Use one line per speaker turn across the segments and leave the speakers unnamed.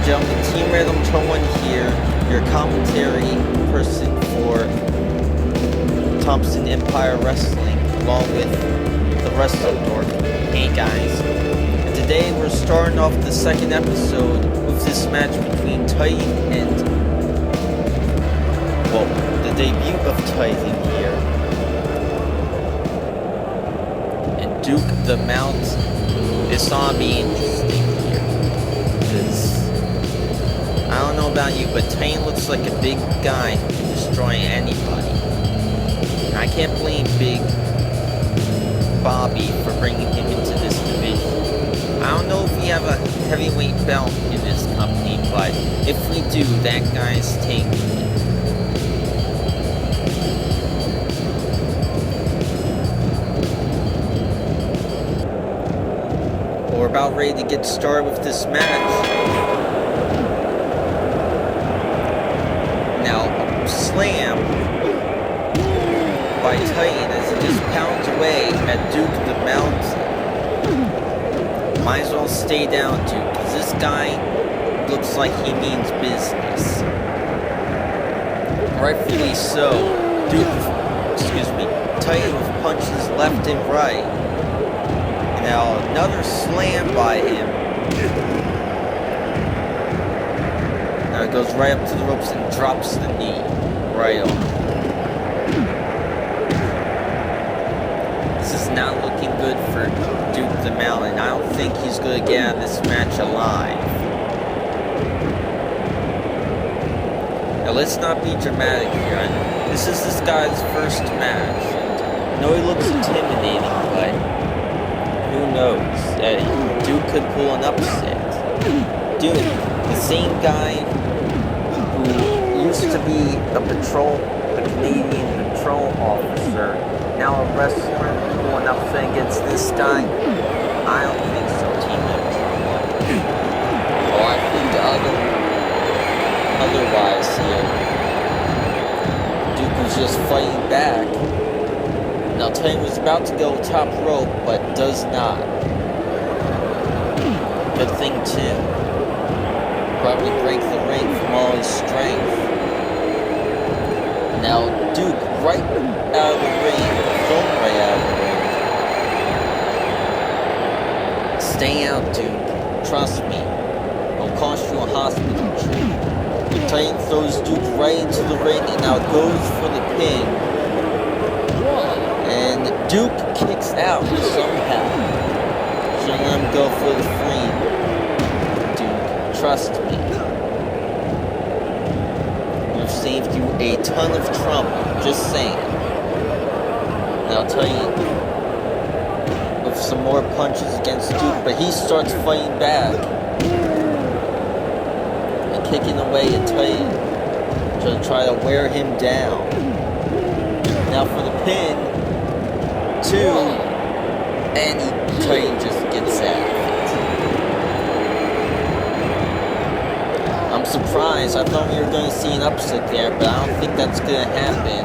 gentlemen, Team Random Tone 1 here, your commentary person for Thompson Empire Wrestling, along with the rest of Dork. Hey guys, and today we're starting off the second episode with this match between Titan and, well, the debut of Titan here, and Duke the Mount. It's gonna be interesting here, because I don't know about you, but Titan looks like a big guy who can destroy anybody. And I can't blame Big Bobby for bringing him into this division. I don't know if we have a heavyweight belt in this company, but if we do, that guy's taking it. We're about ready to get started with this match. Now, slam by Titan as he just pounds away at Duke the Mountain. Might as well stay down, Duke, because this guy looks like he means business. Rightfully so. Titan with punches left and right. Now, another slam by him. Now it goes right up to the ropes and drops the knee. Right on. This is not looking good for Duke the Mountain. I don't think he's going to get out of this match alive. Now, let's not be dramatic here. This is this guy's first match. I know he looks intimidating, but who knows? Duke could pull an upset. Duke, the same guy who used to be a Canadian patrol officer, now a wrestler, pull an upset against this guy? I don't think so, Team Random. Oh, I think otherwise here. Duke was just fighting back. Now Titan was about to go top rope, but does not. Good thing too. Probably break the ring from all his strength. Now Duke right out of the ring, thrown right out of the ring. Stay out, Duke. Trust me. It'll cost you a hospital trip. Titan throws Duke right into the ring and now goes for the pin. And Duke kicks out somehow. Shouldn't let him go for the free. Duke, trust me. We've saved you a ton of trouble. Just saying. Now Titan with some more punches against Duke, but he starts fighting back. And kicking away at Titan to try to wear him down. Now for the pin. Two, and Titan just gets out of it. I'm surprised. I thought we were going to see an upset there, but I don't think that's going to happen.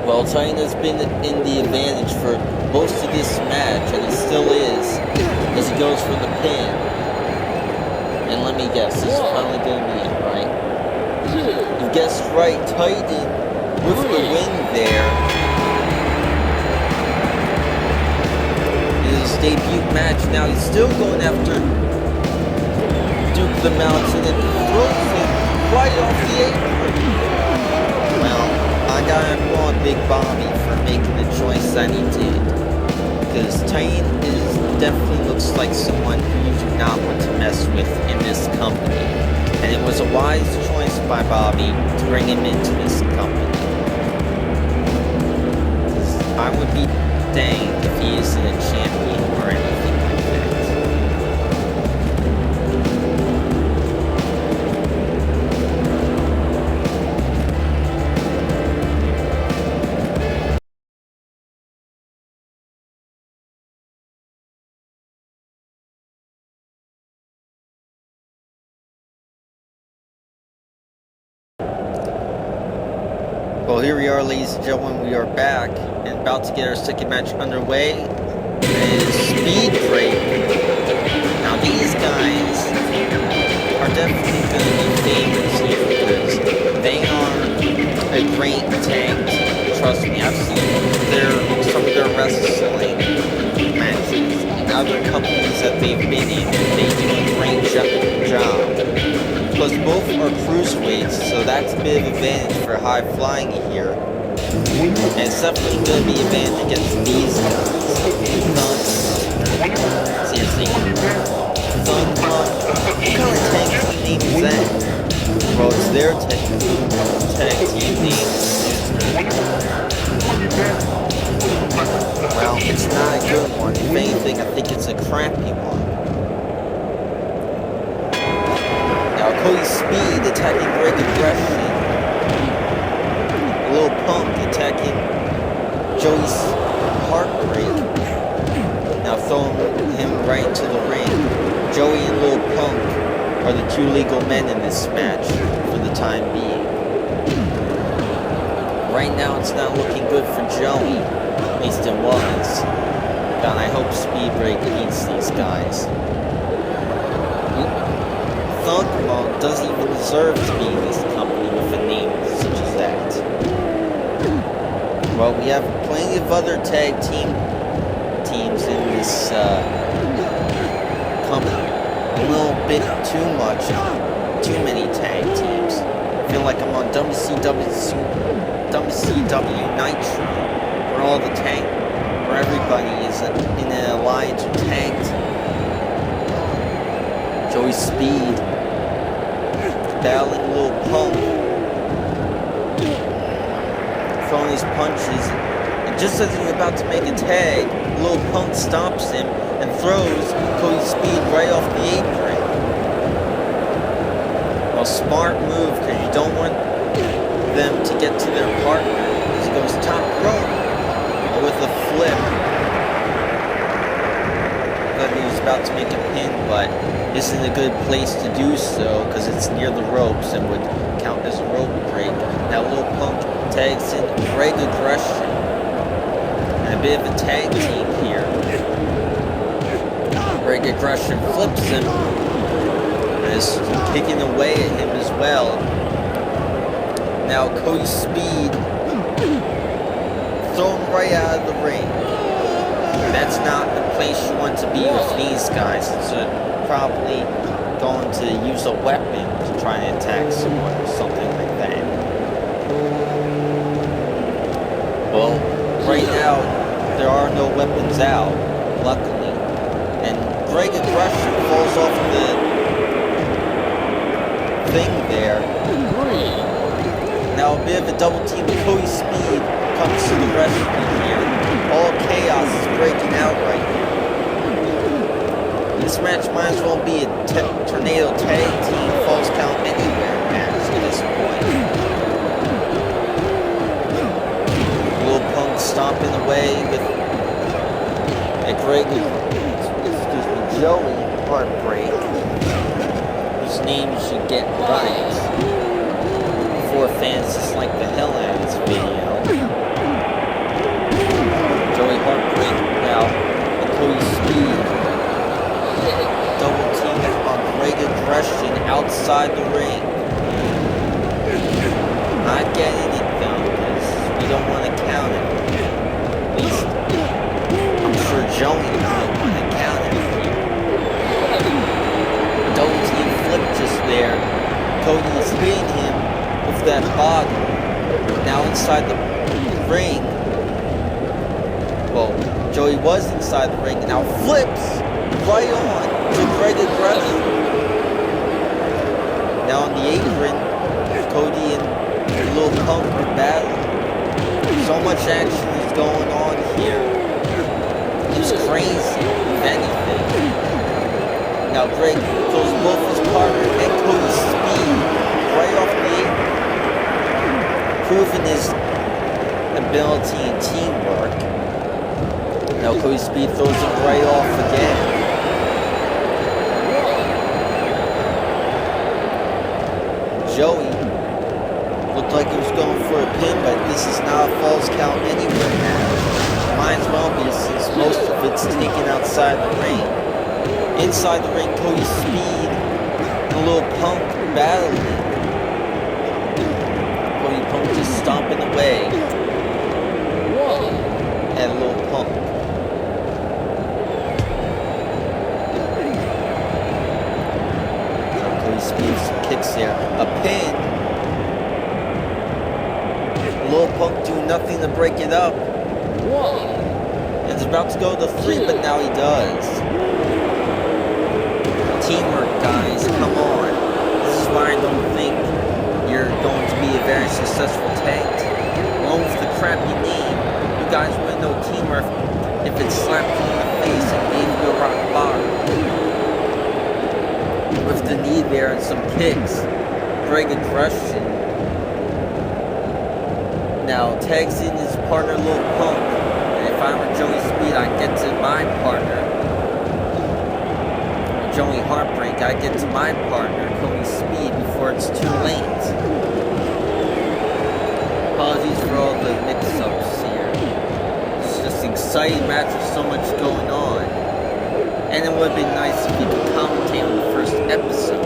Well, Titan has been in the advantage for most of this match, and he still is, as he goes for the pin. And let me guess, this is finally going to be it, right? You guessed right, Titan with the win there. His debut match. Now he's still going after Duke the Mountain and throws him right off the apron. Well, I gotta applaud Big Bobby for making the choice that he did, because Titan definitely looks like someone who you do not want to mess with in this company, and it was a wise choice by Bobby to bring him into this company. I would be danged if he isn't a champion or anything like that. Well, here we are, ladies and gentlemen. We are back and about to get our second match underway. It is Speed Break. Now these guys definitely going to be favorites here because they are a great tag team. Trust me, I've seen some of their wrestling matches in other companies that they've been in. They do a great job. Plus, both are cruiserweights, so that's a bit of advantage for high flying here. And it's definitely going to be advantage against these guys. Seriously. What kind of tag team name is that? Well, it's their tag team name. Well, it's not a good one. If anything, I think it's a crappy one. Now, Cody Speed attacking Greg Aggression. Lil Punk attacking Joey's Heartbreak. Now throwing him right into the ring. Joey and Lil Punk are the two legal men in this match for the time being. Right now it's not looking good for Joey. At least it was. But I hope Speedbreak beats these guys. Thug doesn't even deserve to be in this company with a name such as that. Well, we have plenty of other tag teams in this company. A little bit too many tag teams. I feel like I'm on WCW Nitro, where everybody is in an alliance or tag team. Joey Speed battling Lil Punk, throwing his punches, and just as he's about to make a tag, Lil Punk stops him and throws Cody Speed right off the apron. Well, smart move, because you don't want them to get to their partner. He goes top rope with a flip. Thought he was about to make a pin, but this isn't a good place to do so because it's near the ropes and would count as a rope break. Now Lil Punk tags in Greg Aggression. And a bit of a tag team here. Greg Aggression flips him and is kicking away at him as well. Now Cody Speed thrown right out of the ring. That's not the place you want to be with these guys. It's probably going to use a weapon to try and attack someone or something like that. Well, right now there are no weapons out, luckily. And Greg Aggression falls off the thing there. Now a bit of a double team. Cody Speed comes to the rescue here. All chaos is breaking out right here. This match might as well be a tornado tag team falls count anywhere match at this point. Lil Punk stomping away with a Joey Heartbreak, whose name you should get right before fans dislike the hell out of this video. Joey Heartbreak now and Cody Speed double team on Greg Aggression outside the ring. Not getting it though, because we don't want to count it. At least I'm sure Joey doesn't want to count it here. Double team flip just there. Cody is hitting him with that bottle. Now inside the ring. Well, Joey was inside the ring and now flips right on to Greg Aggression. Now on the apron, Cody and Lil Punk are battling. So much action is going on here. It's crazy, if anything. Now Greg throws both his partner and Cody Speed right off the apron, proving his ability and teamwork. Now Cody Speed throws him right off again. Joey looked like he was going for a pin, but this is not a falls count anywhere now. Might as well be, since most of it's taken outside the ring. Inside the ring, Cody Speed The little punk battling. Cody Punk just stomping away. At a little punk. Cody Speed kicks there. A pin. Little Punk doing nothing to break it up. And it's about to go to 3, but now he does. Teamwork, guys. Come on. This is why I don't think you're going to be a very successful tag team. Along with the crappy name, you guys wouldn't know teamwork if it slapped you in the face and gave you a rock bottom. With the knee there and some kicks. Great aggression. Now, tags in his partner, Lil Punk. And if I were Joey Speed, I'd get to my partner. Joey Heartbreak, I'd get to my partner, Cody Speed, before it's too late. Apologies for all the mix-ups here. It's just an exciting match with so much going on. And it would have been nice if you could commentate on the first episode.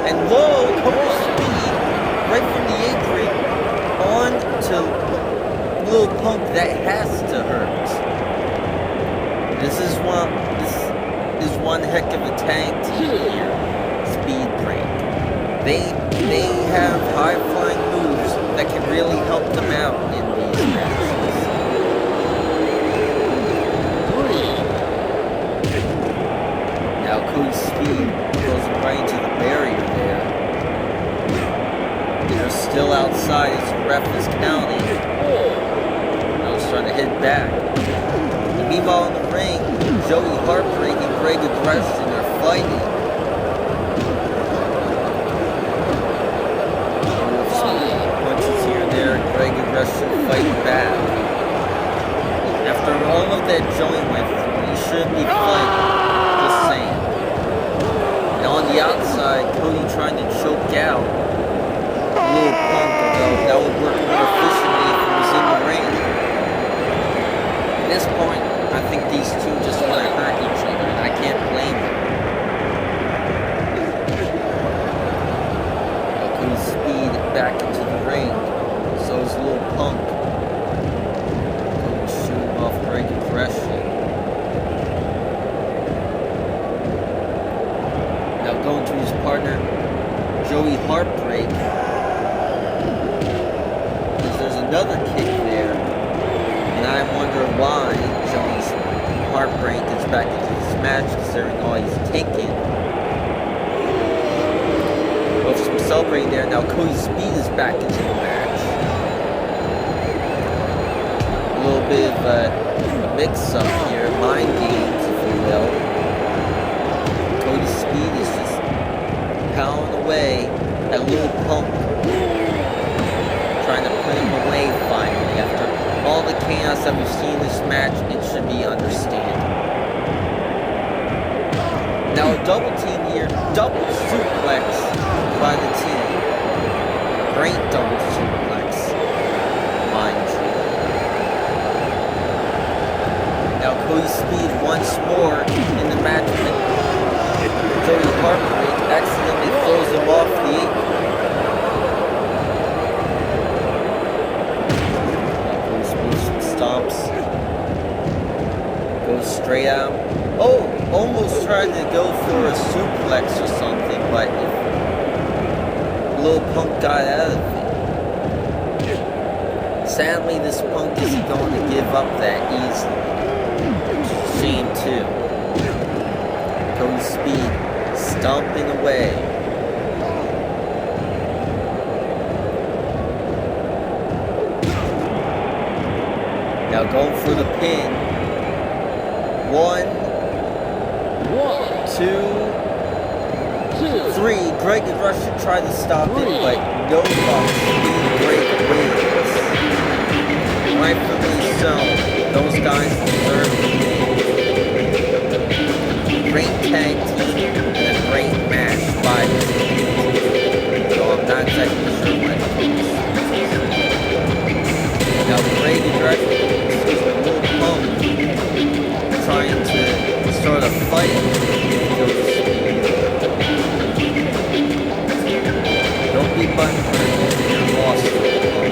And whoa, Cody Speed, right from the apron, on to Lil Punk, that has to hurt. This is one heck of a tag team here. Speed Break. They have high flying moves that can really help them out in these matches. Now Cody Speed goes right into the barrier there. They're still outside as the ref is counting. Now he's trying to hit back. And meanwhile in the ring, Joey Heartbreak and Greg Aggression are fighting. Punches here and there, Greg Aggression fighting back. After all of that Joey went through, he shouldn't be fighting. Just saying. Now on the outside, Cody trying to choke out Lil Punk, although that would work more efficiently if he was in the ring. At this point, I think these two just want to hurt each other, and I can't blame them. Cody Speed back into the ring. So is Lil Punk. Cody shooting off Greg Aggression. Now going to his partner, Joey Heartbreak. Because there's another kick there. And I wonder why Joey's Heartbreak is back into this match, considering all he's taken. With some celebrating there, now Cody Speed is back into the match. A little bit of a mix-up here, mind games, if you will. Cody Speed is just pounding away at Lil Punk, trying to put him away finally after all the chaos that we've seen in this match. It should be understandable. Now a double team here, double suplex by the team. Great double suplex, mind you. Now Cody Speed once more in the match with Joey Heartbreak accidentally throws him off the apron. Stomps, goes straight out. Oh, almost tried to go for a suplex or something, but Lil Punk got out of it. Sadly, this Punk isn't going to give up that easily. Shame too. Cody Speed stomping away. Now going for the pin. 1, 2, 3. Greg Aggression tried to stop it, but no luck. Speed Break wins. Rightfully so. Those guys deserve the win. Great tag team and a great match by the team. So I'm not exactly sure what it is. Now Greg Aggression, Lil Punk, trying to start a fight with Cody Speed. be butthurt if you're lost for the moment.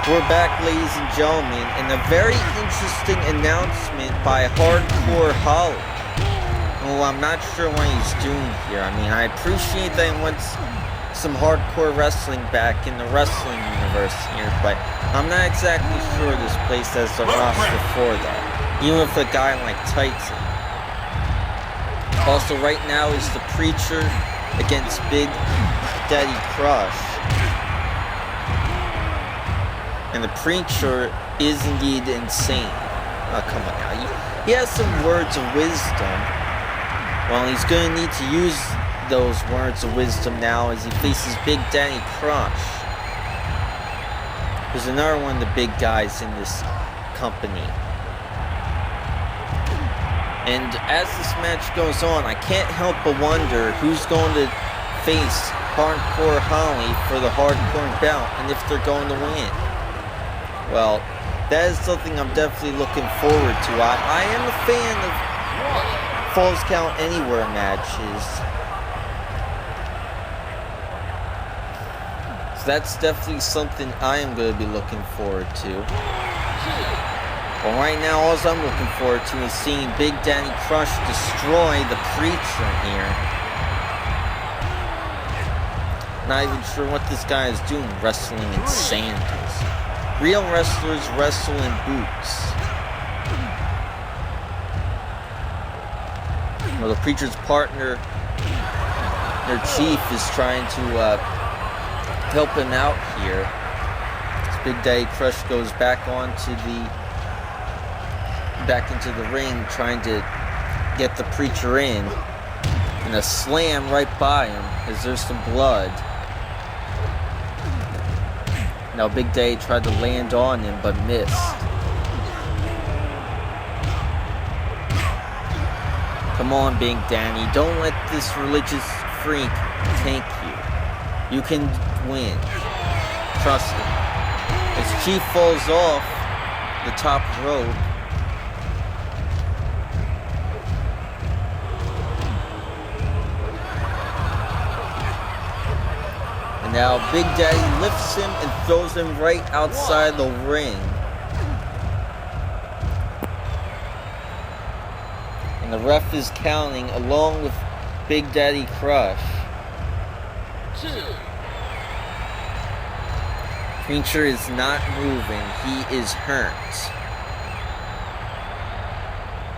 We're back, ladies and gentlemen, and a very interesting announcement by Hardcore Holly. Well, I'm not sure what he's doing here. I mean, I appreciate that he wants some hardcore wrestling back in the wrestling universe here, but I'm not exactly sure this place has the roster for that, even with a guy like Titan. Also, right now is the Preacher against Big Daddy Crush. And the Preacher is indeed insane. Oh, come on now. He has some words of wisdom. Well, he's going to need to use those words of wisdom now as he faces Big Daddy Crush. There's another one of the big guys in this company. And as this match goes on, I can't help but wonder who's going to face Hardcore Holly for the hardcore belt and if they're going to win. Well, that is something I'm definitely looking forward to. I am a fan of Falls Count Anywhere matches. So that's definitely something I am going to be looking forward to. Well, right now, all I'm looking forward to is seeing Big Daddy Crush destroy the Preacher here. Not even sure what this guy is doing, wrestling in sandals. Real wrestlers wrestle in boots. Well, the Preacher's partner, their chief, is trying to help him out here. As Big Daddy Crush goes back into the ring, trying to get the Preacher in, and a slam right by him as there's some blood. Now Big Daddy tried to land on him, but missed. Come on, Big Daddy, don't let this religious freak tank you. You can win. Trust me. As Chief falls off the top rope, and now Big Daddy lifts him and throws him right outside the ring. And the ref is counting along with Big Daddy Crush.
2.
Preacher is not moving. He is hurt.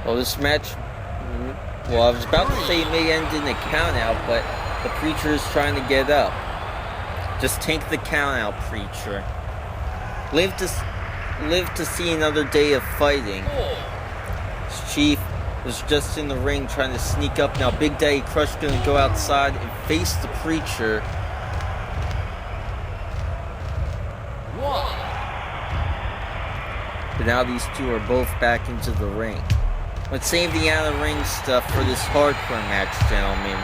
Well, this match, well, I was about to say it may end in a count out, but the Preacher is trying to get up. Just take the count out, Preacher. Live to see another day of fighting. Chief was just in the ring trying to sneak up. Now Big Daddy Crush gonna go outside and face the Preacher.
1.
But now these two are both back into the ring. Let's save the out-of-ring stuff for this hardcore match, gentlemen.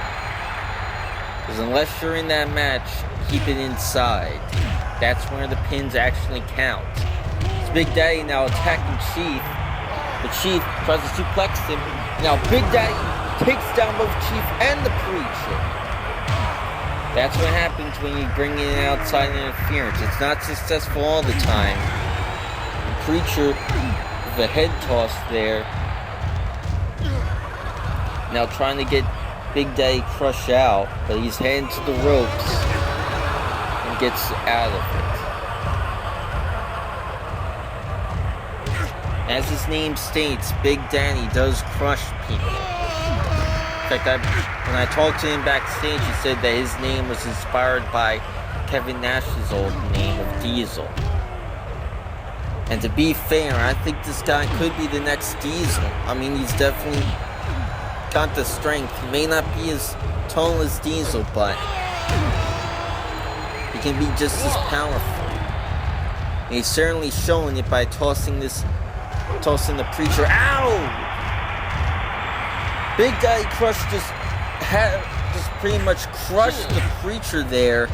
Because unless you're in that match, keep it inside. That's where the pins actually count. It's Big Daddy now attacking Chief. The Chief tries to suplex him. Now Big Daddy takes down both Chief and the Preacher. That's what happens when you bring in outside interference. It's not successful all the time. The Preacher with a head toss there. Now trying to get Big Daddy crushed out, but he's heading to the ropes and gets out of it. As his name states, Big Daddy does crush people. In fact, when I talked to him backstage, he said that his name was inspired by Kevin Nash's old name of Diesel. And to be fair, I think this guy could be the next Diesel. I mean, he's definitely got the strength. He may not be as tall as Diesel, but he can be just as powerful. And he's certainly showing it by tossing the Preacher. Ow! Big Daddy Crush just pretty much crushed the Preacher there.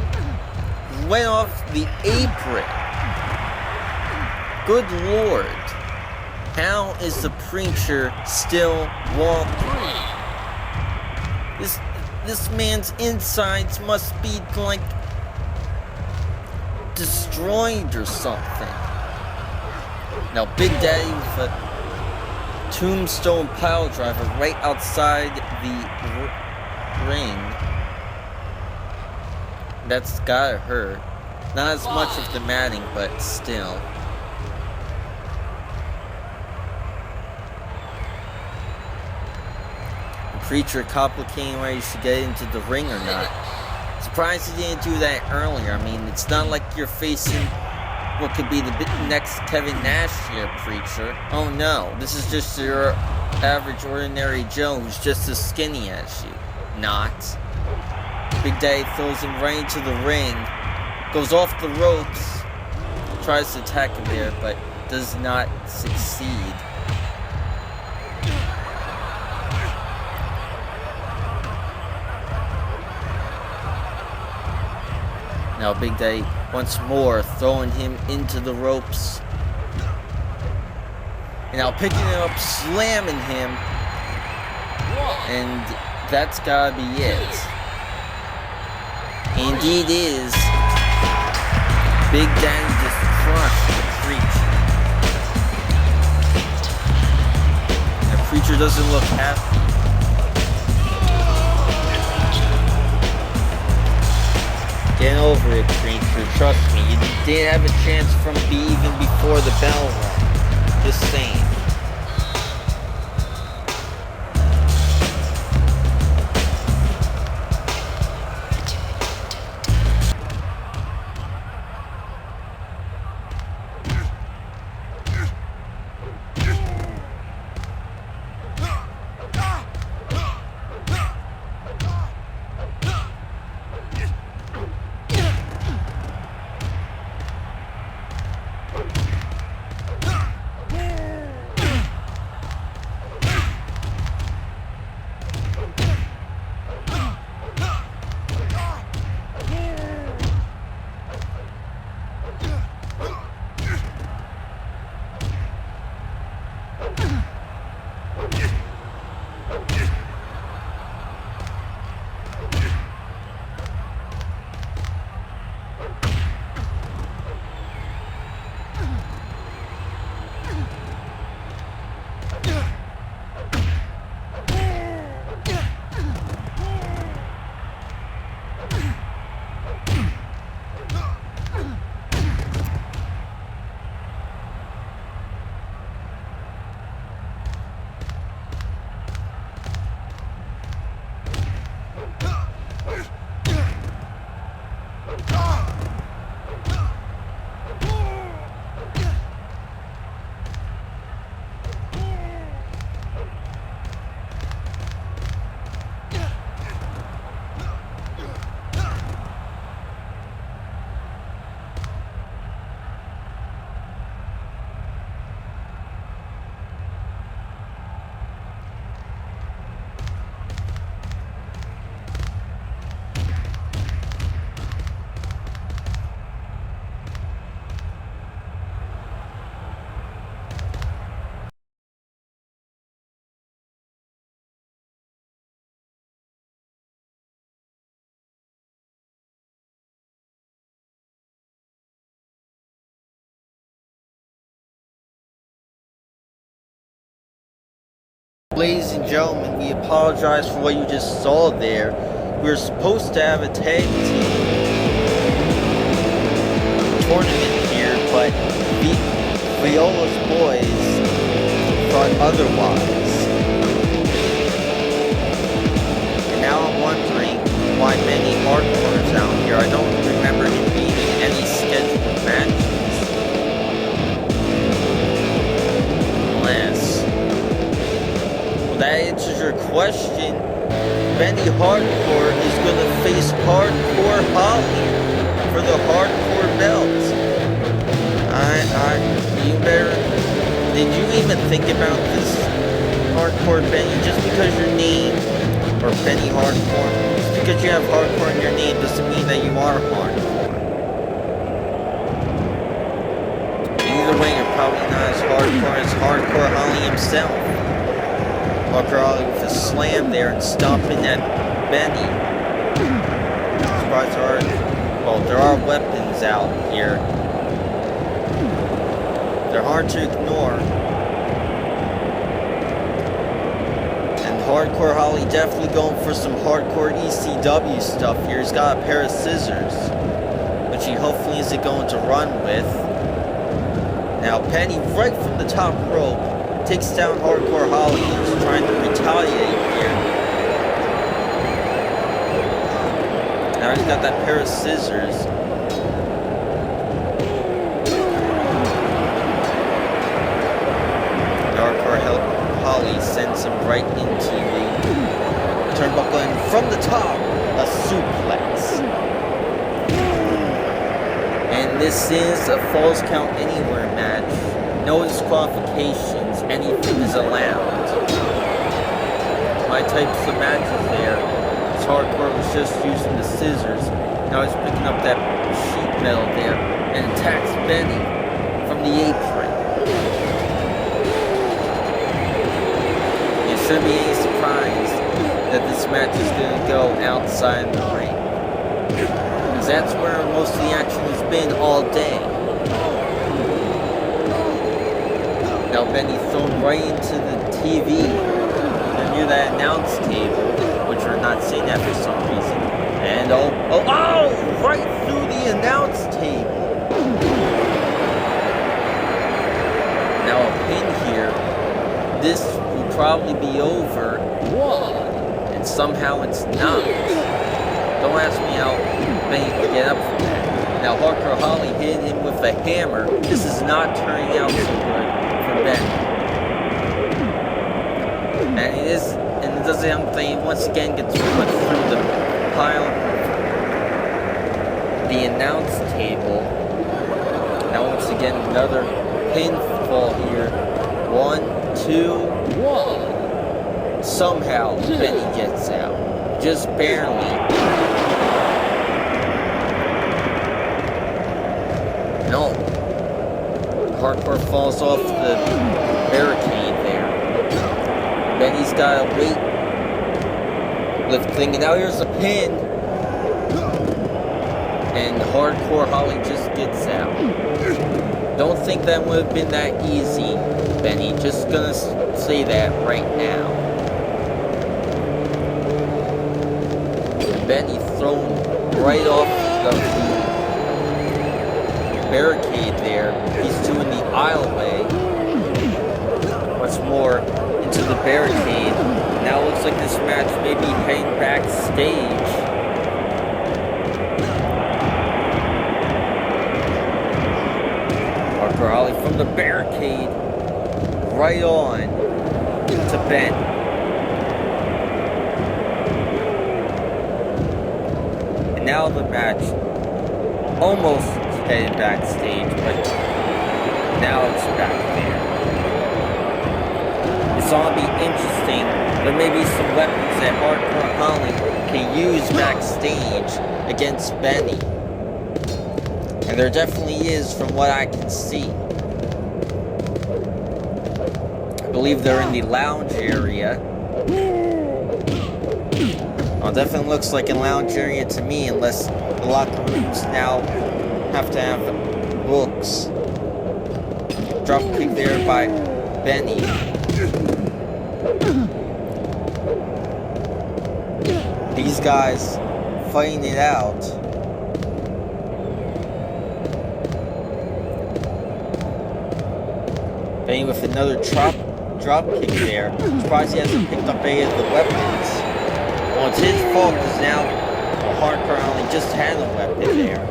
Went off the apron. Good Lord. How is the Preacher still walking? This man's insides must be like destroyed or something. Now Big Daddy with a tombstone pile driver right outside the ring. That's gotta hurt. Not as much of the matting, but still. The Preacher complicating whether he should get into the ring or not. Surprised he didn't do that earlier. I mean, it's not like you're facing what could be the next Kevin Nash here, Preacher. Oh no, this is just your average ordinary Joe who's just as skinny as you. Not. Big Daddy throws him right into the ring, goes off the ropes, tries to attack him there, but does not succeed. Now Big Daddy once more throwing him into the ropes. And now picking him up, slamming him. And that's gotta be it. Indeed is. Big Daddy just crushed the Preacher. The Preacher doesn't look happy. Get over it, Preacher. Trust me, you did have a chance from even before the bell rang. Just saying. ladies and gentlemen, we apologize for what you just saw there. We were supposed to have a tag team tournament here, but Viola's boys thought otherwise. And now I'm wondering why many hardcores out here. I don't remember him being in any scheduled matches. That answers your question. Benny Hardcore is going to face Hardcore Holly for the Hardcore belt. You better... Did you even think about this, Hardcore Benny? Just because your name, or Benny Hardcore, just because you have Hardcore in your name doesn't mean that you are hardcore. Either way, you're probably not as hardcore as Hardcore Holly himself. Hardcore Holly with a slam there and stomping at Benny. Surprised there are weapons out here. They're hard to ignore. And Hardcore Holly definitely going for some hardcore ECW stuff here. He's got a pair of scissors, which he hopefully isn't going to run with. Now Benny, right from the top rope, takes down Hardcore Holly and is trying to retaliate here. Now he's got that pair of scissors. Hardcore Holly sends him right into the turnbuckle, and from the top, a suplex. And this is a Falls Count Anywhere match. No disqualifications, anything is allowed. My types of matches there. This Hardcore was just using the scissors. Now he's picking up that sheet metal there and attacks Benny from the apron. It shouldn't be any surprise that this match is going to go outside the ring, because that's where most of the action has been all day. Now Benny thrown right into the TV. They're near that announce table, which we're not seeing that for some reason. And oh, right through the announce table. Now a pin here. This will probably be over. And somehow it's not. Don't ask me how Benny can get up from that. Now Hardcore Holly hit him with a hammer. This is not turning out so good for Benny. And it does something, once again gets put through the pile, the announce table. Now once again another pinfall here. 1, 2, 1. Somehow Benny gets out. Just barely. No. Hardcore falls off the barricade there. Benny's got a weight lift thing, and now here's a pin. And Hardcore Holly just gets out. Don't think that would have been that easy, Benny. Just gonna say that right now. Benny thrown right off the barricade there. He's doing the aisleway. What's more, into the barricade. Now it looks like this match may be heading backstage. Hardcore Holly from the barricade right on to Ben. And now the match almost headed backstage, but now it's back there. It's gonna be interesting. There may be some weapons that Hardcore Holly can use backstage against Benny. And there definitely is, from what I can see. I believe they're in the lounge area. Well, it definitely looks like a lounge area to me, unless the locker rooms now have to have books. Drop kick there by Benny. These guys fighting it out. Benny with another drop kick there. Surprised he hasn't picked up any of the weapons. Well, it's his fault because now Hardcore only just had a weapon there.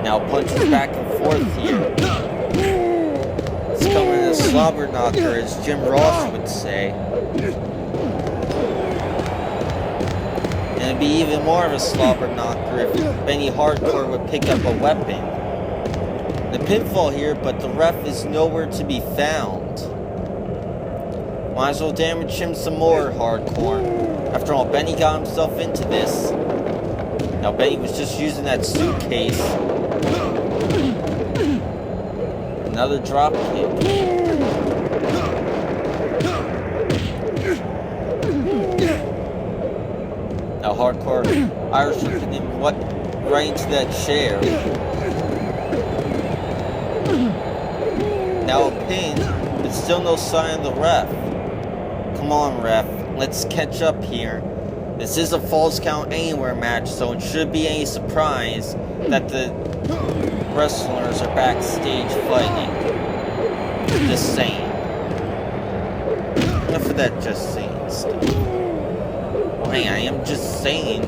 Now punches back and forth here. It's coming a slobber knocker, as Jim Ross would say. And it'd be even more of a slobber knocker if Benny Hardcore would pick up a weapon. The pinfall here, but the ref is nowhere to be found. Might as well damage him some more, Hardcore. After all, Benny got himself into this. Now Benny was just using that suitcase. Another drop kick. Now Hardcore Irish whipping him right into that chair. Now a pin, but still no sign of the ref. Come on, ref, let's catch up here. This is a Falls Count Anywhere match, so it shouldn't be any surprise that the wrestlers are backstage fighting. Just saying. Enough of that just saying stuff. Well, hey, I am just saying.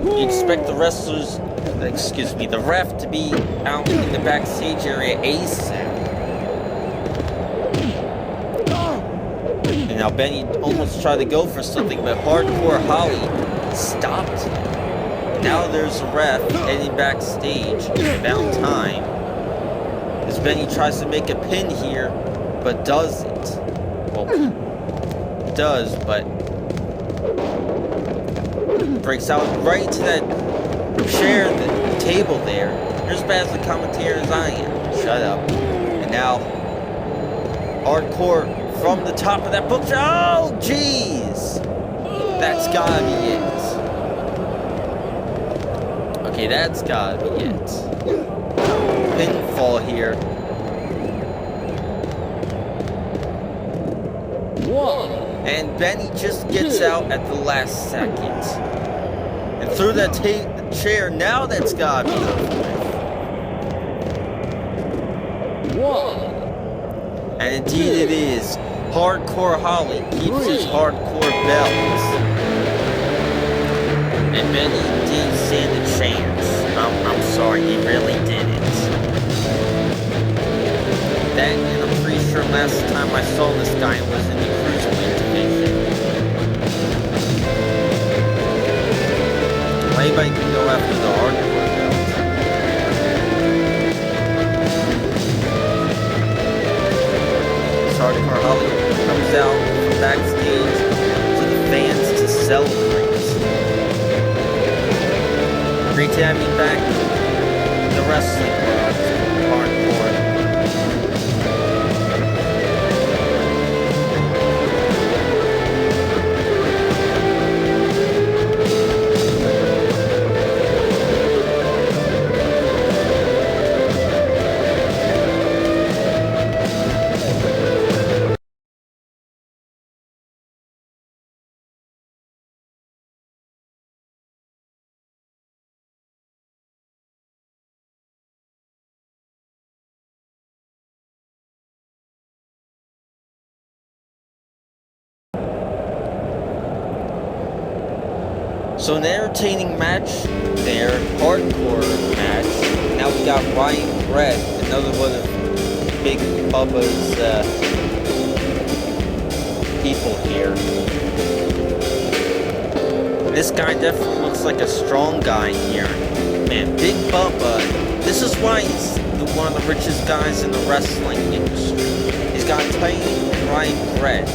You expect the wrestlers, the ref to be out in the backstage area ASAP. And now Benny almost tried to go for something, but Hardcore Holly stopped him. Now there's a ref heading backstage about time. As Benny tries to make a pin here, but doesn't. Well, does, but breaks out right into that chair, the table there. You're as bad as the commentator as I am. Shut up. And now, Hardcore from the top of that bookshelf. Oh, jeez! That's gotta be it. Okay, that's gotta be it. Pinfall here. And Benny just gets out at the last second. And through that chair, now that's gotta be over. And indeed it is. Hardcore Holly keeps his hardcore belt. And Benny did stand a chance. I'm sorry, he really didn't. That, and I'm pretty sure last time I saw this guy was in the Cruiserweight division. Anybody can go after the hardcore belt. Hardcore Holly comes out from backstage to the fans to celebrate. Great to have you back in the wrestling world, Hardcore. So an entertaining match there, hardcore match. Now we got Ryan Brett, another one of Big Bubba's people here. This guy definitely looks like a strong guy here. Man, Big Bubba, this is why he's one of the richest guys in the wrestling industry. He's got Tiny and Ryan Brett.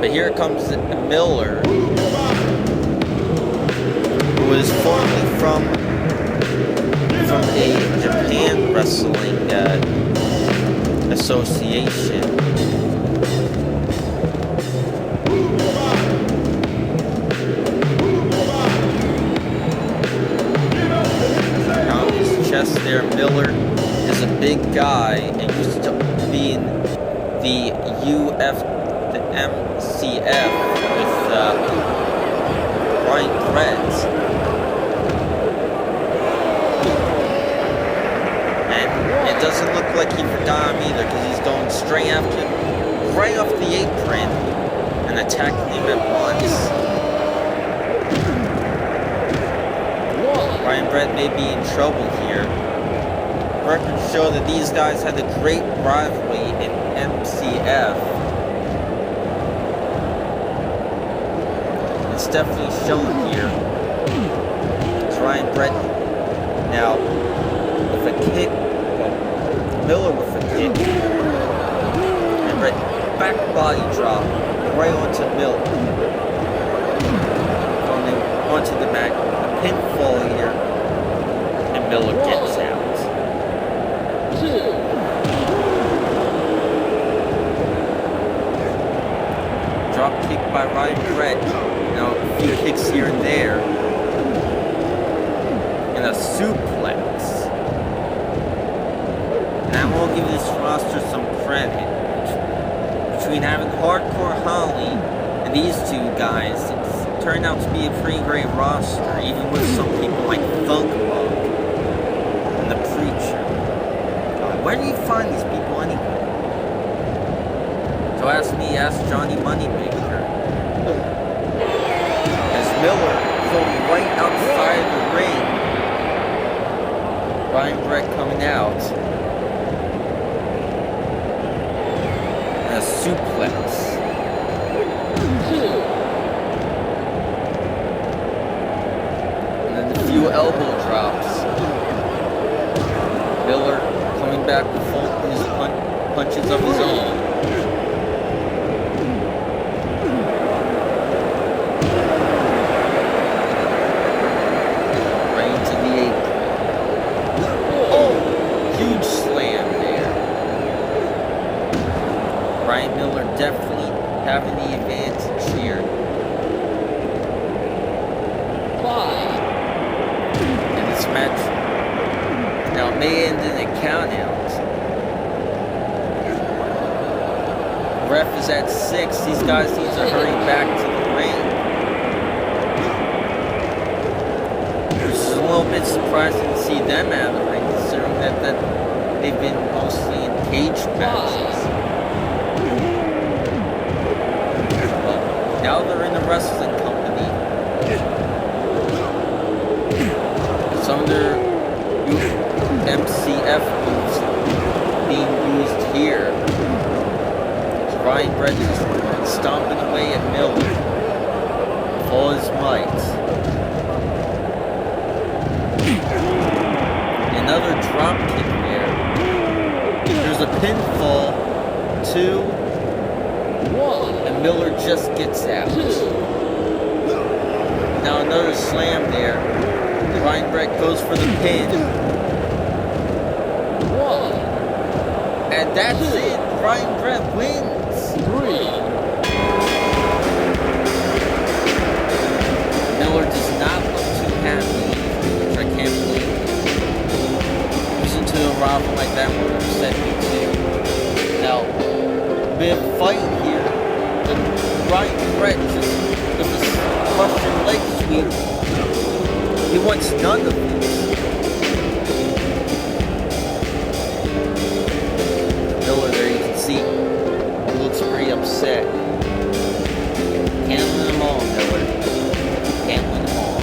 But here comes Miller, who is formerly from a Japan wrestling association. the MCF with Ryan Brett. And it doesn't look like he forgot him either, because he's going straight after him, right off the apron, and attacking him at once. Ryan Brett may be in trouble here. Records show that these guys had a great rivalry in MCF. It's definitely shown here. It's Ryan Brett now with a kick. Miller with a kick. And Brett back body drop right onto Miller. Onto the mat. A pinfall here. And Miller gets out. Drop kick by Ryan Brett. Now a few kicks here and there. And a suplex. And I will give this roster some credit. Between having Hardcore Holly and these two guys, it's turned out to be a pretty great roster, even with some people like Thunk Monk and the Preacher. Where do you find these people anyway? So ask me, ask Johnny Moneymaker. As Miller from right outside the ring. Ryan Brett coming out. And a suplex. And then a few elbow drops. Miller coming back with his punches of his own. Right into the apron. Oh! Huge slam there. Ryan Miller definitely having the advantage here. In this match. Now it may end in a count out. Ref is at 6. These guys need to hurry back to the ring. Which is a little bit surprising to see them out of the ring, considering that they've been mostly in cage matches. But now they're in the wrestling company. Some of their MCF moves being used here. Ryan Brett is stomping away at Miller with all his might. Another drop kick there. There's a pinfall. 2, 1, and Miller just gets out. Now another slam there. Ryan Brett goes for the pin. 1. And that's it. Ryan Brett wins. 3. Miller does not look too happy, which I can't believe. Listen to a rival like that would upset me too. Now, bit of fight here. But Ryan Brett just with this Russian leg sweep. He wants none of this. Miller there, you can see. Pretty upset. Can't win them all, Miller. Can't win them all.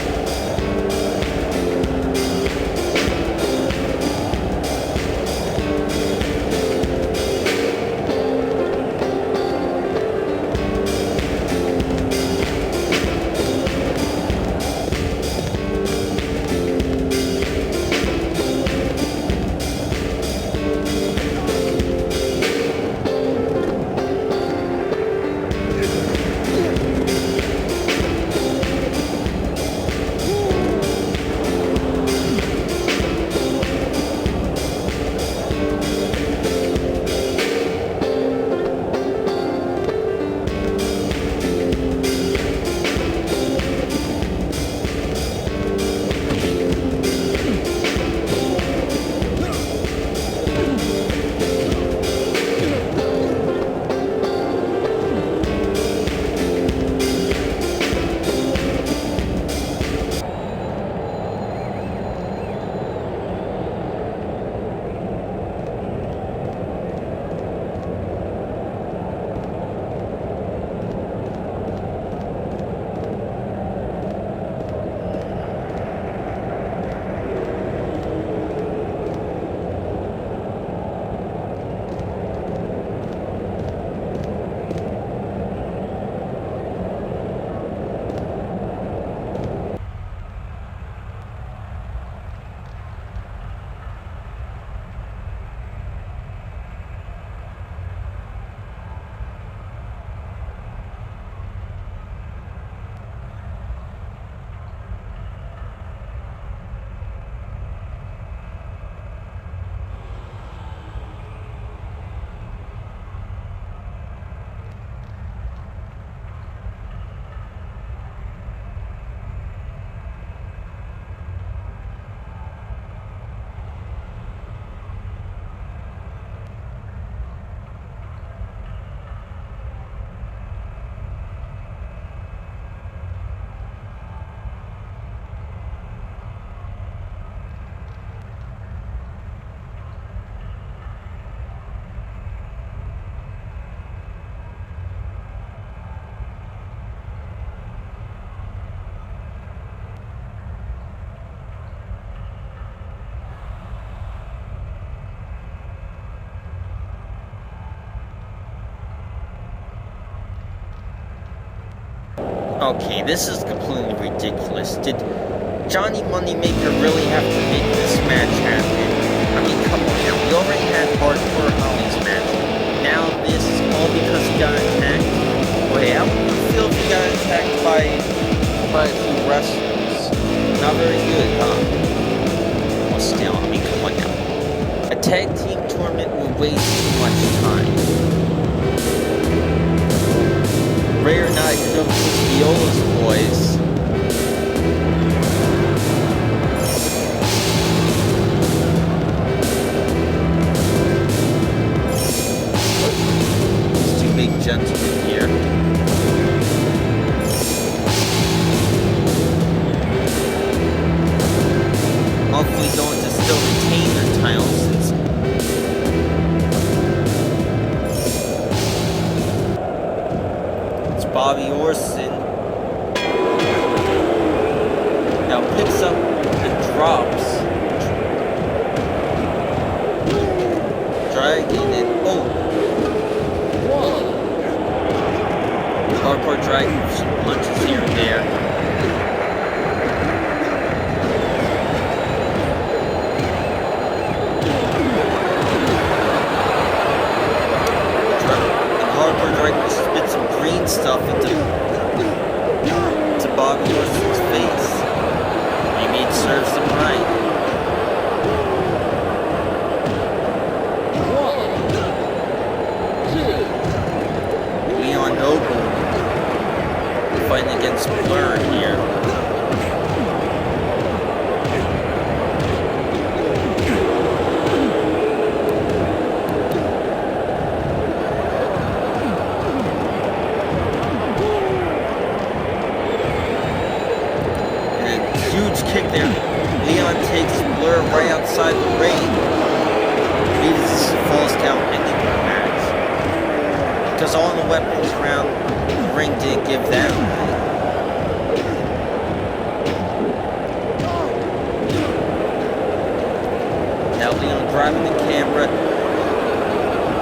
Okay, this is completely ridiculous. Did Johnny Moneymaker really have to make this match happen? I mean, come on now. We already had Hardcore Holly's match. Now this, all because he got attacked. Wait, how would you feel if he got attacked by a few wrestlers? Not very good, huh? Well, still, I mean, come on now. A tag team tournament will waste too much time. Ray or not, here comes Viola's boys. These two big gentlemen here. Hopefully going to still retain their titles since it's Bobby Orson. Now picks up and drops. Dragon and Hardcore Dragon, some punches here and there. Hardcore Dragon spit some green stuff into Bobby Orson's face. Maybe it serves him right. Leon Noble fighting against Blur here. Kick there. Leon takes Blur right outside the ring. Leads falls count ending the match. Because all the weapons around the ring didn't give them. Now Leon driving the camera,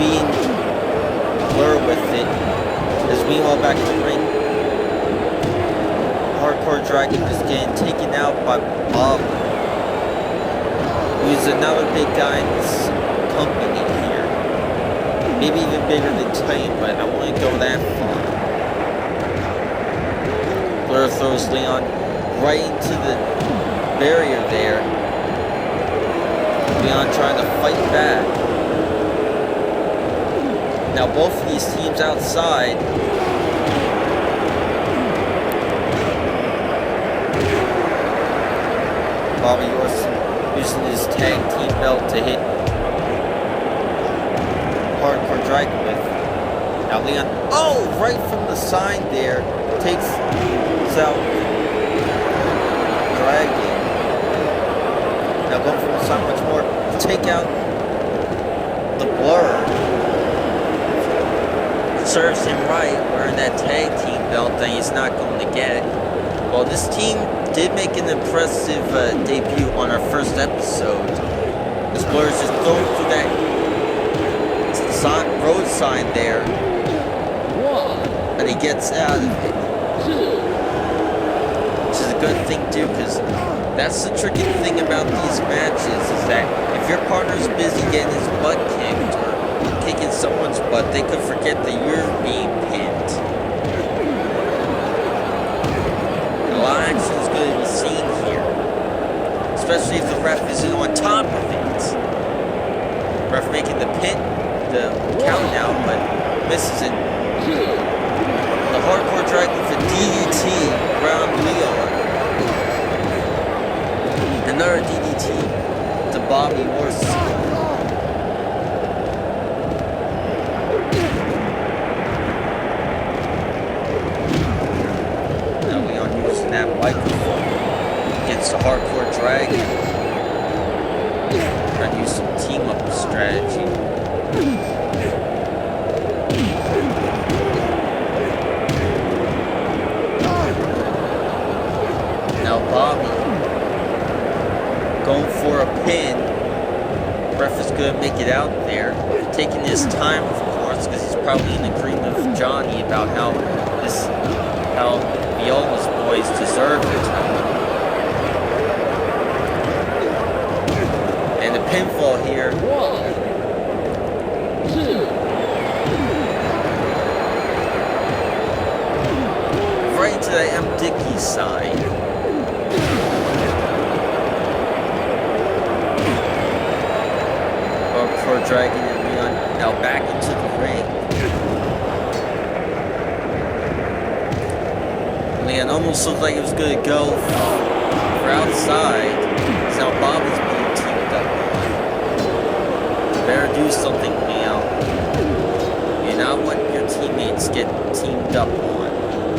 being Blur with it. As meanwhile back in the ring, Hardcore Dragon is getting taken out by Bob, who's another big guy in this company here. Maybe even bigger than Titan, but I wouldn't go that far. Blur throws Leon right into the barrier there. Leon trying to fight back. Now both of these teams outside. Bobby Orson using his tag team belt to hit Hardcore Dragon with. Now Leon, right from the sign there, takes out Dragon. Now going from the sign much more to take out the Blur. Serves him right, wearing that tag team belt that he's not going to get. Well, this team did make an impressive debut on our first episode. This Blur is just going through that road sign there, and he gets out of it. Which is a good thing too, because that's the tricky thing about these matches, is that if your partner's busy getting his butt kicked or kicking someone's butt, they could forget that you're being pinned. A lot of action is going to be seen here, especially if the ref isn't on top of it. Ref making the countdown, but misses it. The Hardcore Dragon with a DDT around Leon. Another DDT to Bobby Orson. Now Leon using that microphone against the Hardcore Dragon. Trying to use some team-up strategy. Now Bobby going for a pin. Ref is going to make it out there. Taking his time, of course, because he's probably in agreement with Johnny about how Viola boys deserve the title. And the pinfall here.
1, 2.
Right to the M. Dickey side. Poor Dragon and Leon now back into the ring. Leon almost looked like it was going to go for outside. So now Bobby's being teamed up on. You better do something, Leon. You're not letting your teammates get teamed up on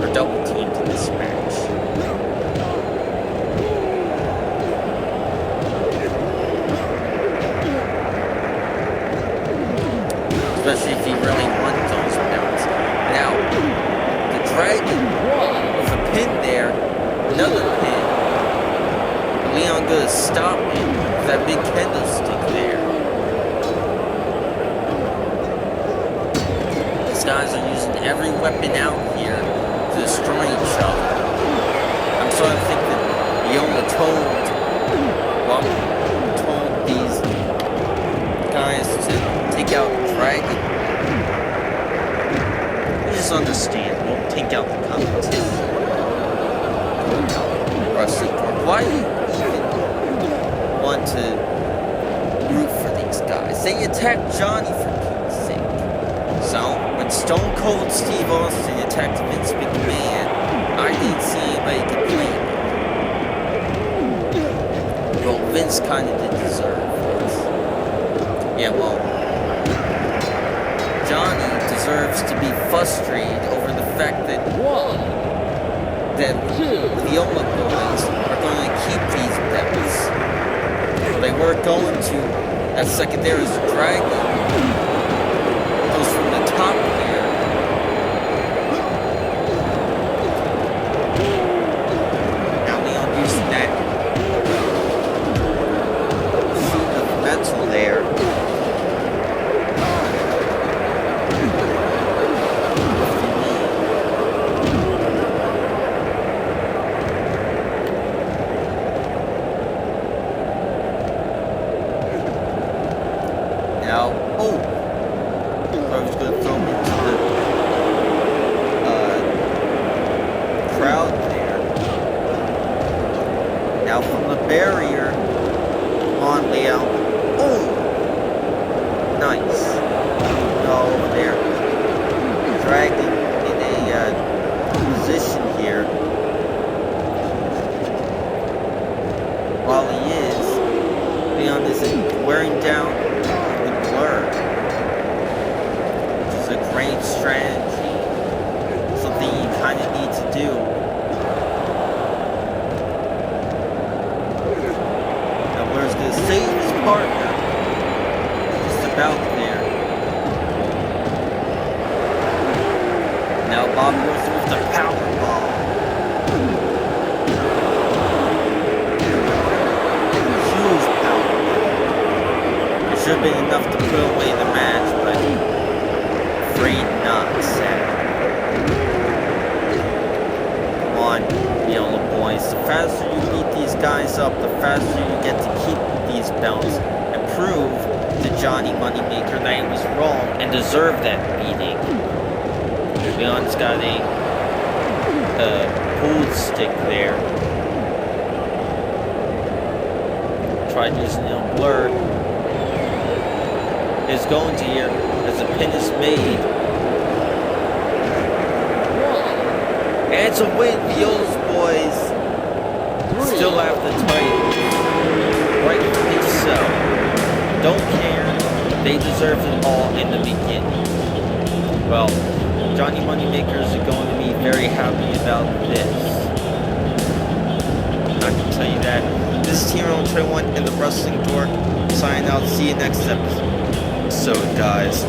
or double teamed in this match. Especially if you really want those belts. Now, the Dragon with a pin there, another pin. Leon gonna stop it with that big kendo stick there. These guys are using every weapon out here to destroy each other. I'm starting to think that Yoma told these guys to take out Dragon. You just understand, we'll take out the competition. Wrestling Corp. Why do you even want to root for these guys? They attacked Johnny for Pete's sake. So, when Stone Cold Steve Austin attacked Vince McMahon, I didn't see anybody complaining. Well, Vince kind of did deserve it. Yeah, well, Johnny deserves to be frustrated over the fact that the Ola boys are going to keep these belts. Well, they were going to. That second there is the Dragon. Goes from the top there. Now Leon using that mental there. Now, oh, I was going to throw him into the crowd there. Now from the barrier, on Leo. Oh, nice. No, over there. Dragon in a position here. While he is, Leon isn't wearing down. Which is a great strategy. Something you kind of need to do. Now Blair's going to save his partner. Just about there. Now Bobby goes with the power bomb. Huge power bomb. Should have been enough to put away the match, but afraid not, sad. Come on, Viola boys. The faster you beat these guys up, the faster you get to keep these belts and prove to Johnny Moneymaker that he was wrong and deserved that beating. Leon's got a pulled stick there. Tried using it on Blur. Is going to here as the pin is made. And it's a win. Viola's boys still have the title. Rightfully so. Don't care. They deserve it all in the beginning. Well, Johnny Moneymakers are going to be very happy about this. I can tell you that. This is Hero 21 in the Wrestling Dork. Signing out. See you next episode. So, guys.